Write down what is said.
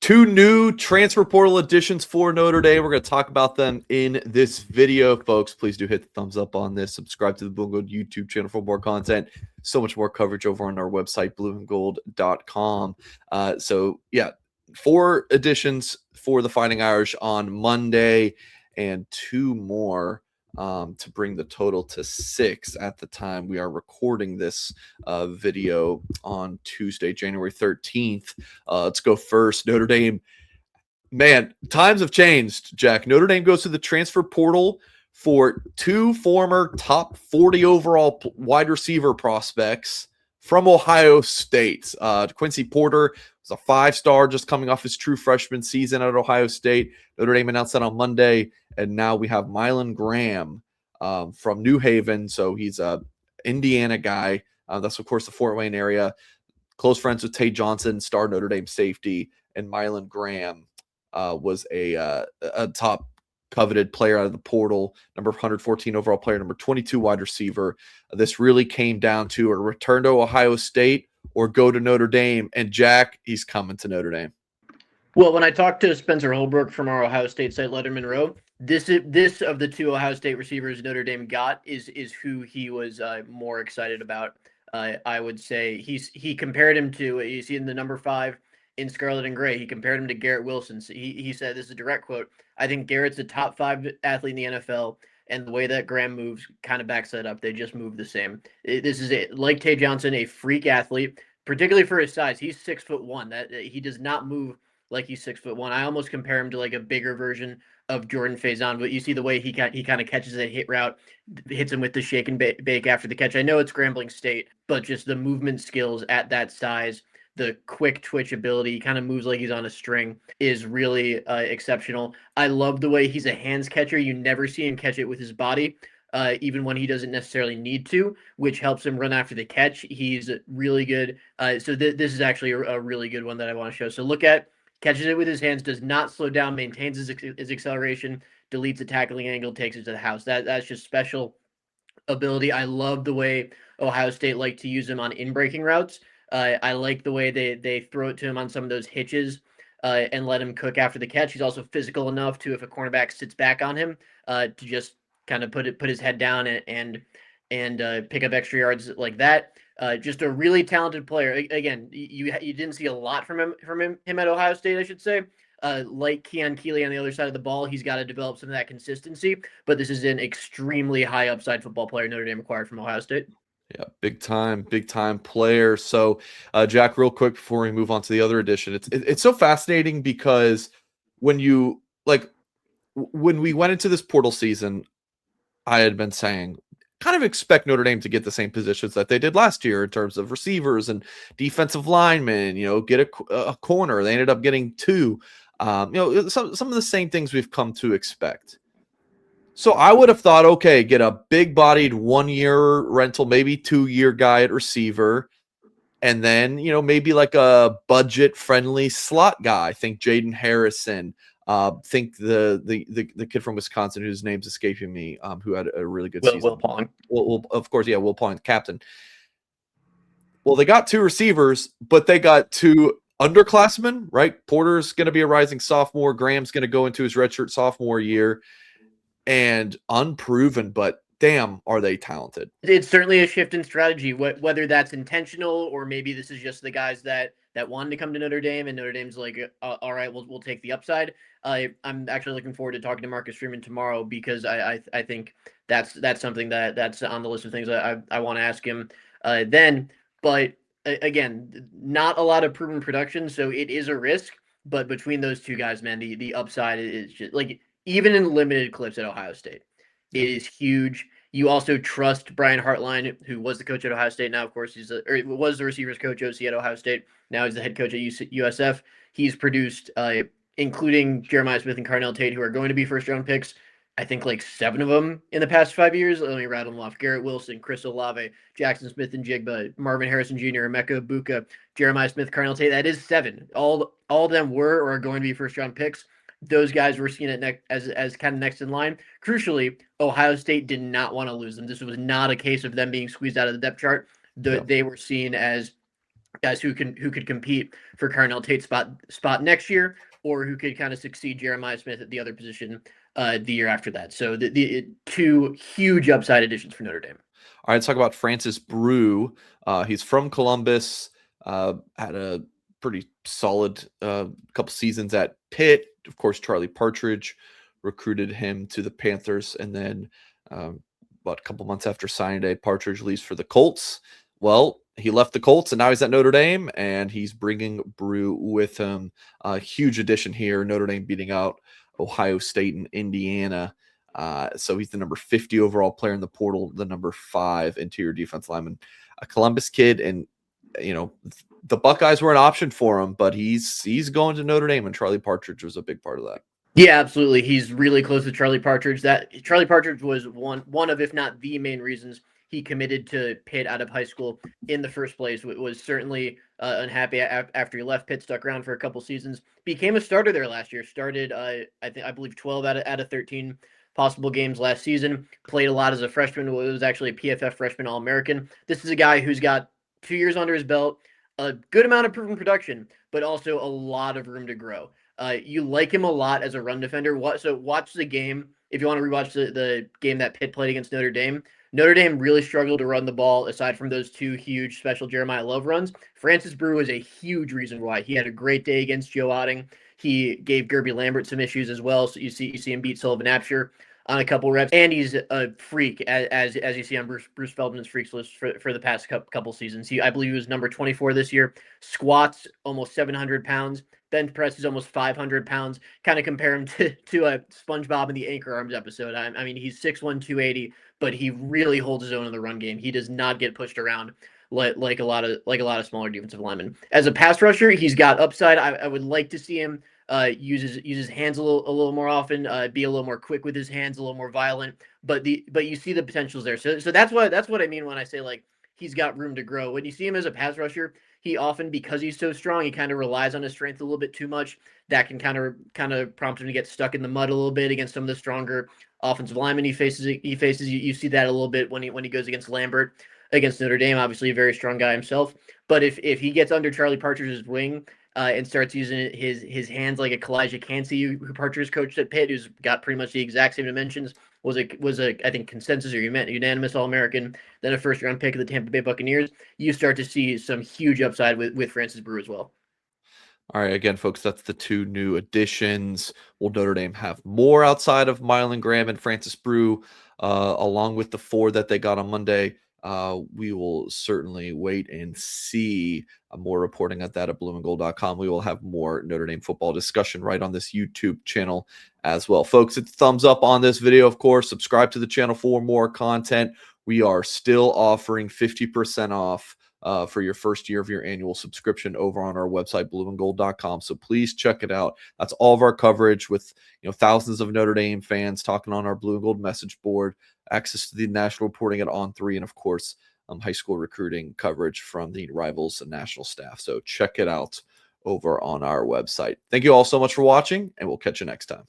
Two new transfer portal additions for Notre Dame. We're going to talk about them in this video, folks. Please do hit the thumbs up on this. Subscribe to the Blue and Gold YouTube channel for more content. So much more coverage over on our website, blueandgold.com. So, yeah, 4 additions for the Fighting Irish on Monday and 2 more to bring the total to 6 at the time we are recording this video on Tuesday, January 13th. Let's go first. Notre Dame. Man, times have changed, Jack. Notre Dame goes to the transfer portal for 2 former top 40 overall wide receiver prospects from Ohio State. Quincy Porter was a 5-star just coming off his true freshman season at Ohio State. Notre Dame announced that on Monday. And now we have Mylan Graham from New Haven. So he's a Indiana guy. That's, of course, the Fort Wayne area. Close friends with Tay Johnson, star Notre Dame safety. And Mylan Graham was a top coveted player out of the portal, number 114 overall player, number 22 wide receiver. This really came down to a return to Ohio State or go to Notre Dame. And Jack, he's coming to Notre Dame. Well, when I talked to Spencer Holbrook from our Ohio State site, Letterman Row, this of the 2 Ohio State receivers Notre Dame got is who he was more excited about. I would say he compared him to, you see in the number 5 in Scarlet and Gray, he compared him to Garrett Wilson. So he said, this is a direct quote, "I think Garrett's the top 5 athlete in the NFL, and the way that Graham moves kind of backs that up. They just move the same. This is like Tay Johnson, a freak athlete, particularly for his size. He's 6'1". That he does not move like he's 6'1". I almost compare him to like a bigger version of Jordan Faison, but you see the way he kind of catches a hit route, hits him with the shake and bake after the catch. I know it's Grambling State, but just the movement skills at that size, the quick twitch ability, he kind of moves like he's on a string, is really exceptional. I love the way he's a hands catcher. You never see him catch it with his body, even when he doesn't necessarily need to, which helps him run after the catch. He's really good. So this is actually a really good one that I want to show. So look at, catches it with his hands, does not slow down, maintains his acceleration, deletes the tackling angle, takes it to the house. That's just special ability. I love the way Ohio State like to use him on in-breaking routes. I like the way they throw it to him on some of those hitches and let him cook after the catch. He's also physical enough to, if a cornerback sits back on him, to just kind of put his head down and pick up extra yards like that. Just a really talented player. Again, you didn't see a lot from him at Ohio State, I should say. Like Keon Keeley on the other side of the ball, he's got to develop some of that consistency. But this is an extremely high upside football player Notre Dame acquired from Ohio State. Yeah, big time player. So, Jack, real quick before we move on to the other edition, it's so fascinating because when we went into this portal season, I had been saying, kind of expect Notre Dame to get the same positions that they did last year in terms of receivers and defensive linemen, get a corner. They ended up getting 2, some of the same things we've come to expect. So I would have thought, okay, get a big-bodied 1-year rental, maybe 2-year guy at receiver, and then, maybe like a budget-friendly slot guy. Think Jaden Harrison. Think the kid from Wisconsin whose name's escaping me, who had a really good season. Will Pauling. Well, of course, yeah, Will Pauling, the captain. Well, they got 2 receivers, but they got 2 underclassmen, right? Porter's going to be a rising sophomore. Graham's going to go into his redshirt sophomore year. And unproven, but damn, are they talented. It's certainly a shift in strategy, whether that's intentional or maybe this is just the guys that wanted to come to Notre Dame and Notre Dame's like, all right, we'll take the upside. I'm actually looking forward to talking to Marcus Freeman tomorrow because I think that's something that's on the list of things I want to ask him then. But again, not a lot of proven production, so it is a risk. But between those 2 guys, man, the upside is just like, even in limited clips at Ohio State, it is huge. You also trust Brian Hartline, who was the coach at Ohio State. Now, of course, was the receivers coach OC at Ohio State. Now he's the head coach at USF. He's produced, including Jeremiah Smith and Carnell Tate, who are going to be first-round picks, I think like 7 of them in the past 5 years. Let me rattle them off. Garrett Wilson, Chris Olave, Jackson Smith and Jigba, Marvin Harrison Jr., Emeka Ibuka, Jeremiah Smith, Carnell Tate. That is 7. All of them were or are going to be first-round picks. Those guys were seen as kind of next in line. Crucially, Ohio State did not want to lose them. This was not a case of them being squeezed out of the depth chart. They were seen as guys who could compete for Carnell Tate's spot next year, or who could kind of succeed Jeremiah Smith at the other position the year after that. So the two huge upside additions for Notre Dame. All right, let's talk about Francis Brewu. He's from Columbus, had a pretty solid couple seasons at Pitt. Of course, Charlie Partridge recruited him to the Panthers, and then about a couple months after signing day, Partridge leaves for the Colts. Well, he left the Colts, and now he's at Notre Dame, and he's bringing Brew with him. A huge addition here. Notre Dame beating out Ohio State and Indiana. So he's the number 50 overall player in the portal, the number 5 interior defense lineman, a Columbus kid. And, you know, the Buckeyes were an option for him, but he's going to Notre Dame, and Charlie Partridge was a big part of that. Yeah, absolutely. He's really close to Charlie Partridge. That Charlie Partridge was one of, if not the main reasons he committed to Pitt out of high school in the first place. Was certainly unhappy after he left Pitt, stuck around for a couple seasons, became a starter there last year. Started, I believe 12 out of 13 possible games last season. Played a lot as a freshman. Was actually a PFF freshman All-American. This is a guy who's got 2 years under his belt, a good amount of proven production, but also a lot of room to grow. You like him a lot as a run defender. So watch the game. If you want to rewatch the game that Pitt played against Notre Dame, Notre Dame really struggled to run the ball aside from those 2 huge special Jeremiah Love runs. Francis Brew is a huge reason why. He had a great day against Joe Otting. He gave Gerby Lambert some issues as well. So you see him beat Sullivan Absher on a couple reps, and he's a freak as you see on Bruce Feldman's freaks list for the past couple seasons. I believe he was number 24 this year. Squats almost 700 pounds. Bench press is almost 500 pounds. Kind of compare him to a SpongeBob in the Anchor Arms episode. I mean, he's 6'1", 280, but he really holds his own in the run game. He does not get pushed around like a lot of smaller defensive linemen. As a pass rusher, he's got upside. I would like to see him use his hands a little more often, be a little more quick with his hands, a little more violent. But you see the potentials there. So that's what I mean when I say like he's got room to grow. When you see him as a pass rusher, he often, because he's so strong, he kind of relies on his strength a little bit too much. That can kind of prompt him to get stuck in the mud a little bit against some of the stronger offensive linemen he faces. You see that a little bit when he goes against Lambert against Notre Dame. Obviously, a very strong guy himself. But if he gets under Charlie Partridge's wing and starts using his hands like a Kalijah Cansey, who Partridge coached at Pitt, who's got pretty much the exact same dimensions, was a I think consensus or unanimous All-American, then a first-round pick of the Tampa Bay Buccaneers. You start to see some huge upside with Francis Brew as well. All right, again, folks, that's the 2 new additions. Will Notre Dame have more outside of Mylan Graham and Francis Brew, along with the 4 that they got on Monday? We will certainly wait and see. More reporting at that at blueandgold.com. We will have more Notre Dame football discussion right on this YouTube channel as well. Folks, hit the thumbs up on this video, of course. Subscribe to the channel for more content. We are still offering 50% off for your first year of your annual subscription over on our website, blueandgold.com. So please check it out. That's all of our coverage with thousands of Notre Dame fans talking on our Blue and Gold message board, access to the national reporting at On3, and of course, high school recruiting coverage from the Rivals and national staff. So check it out over on our website. Thank you all so much for watching, and we'll catch you next time.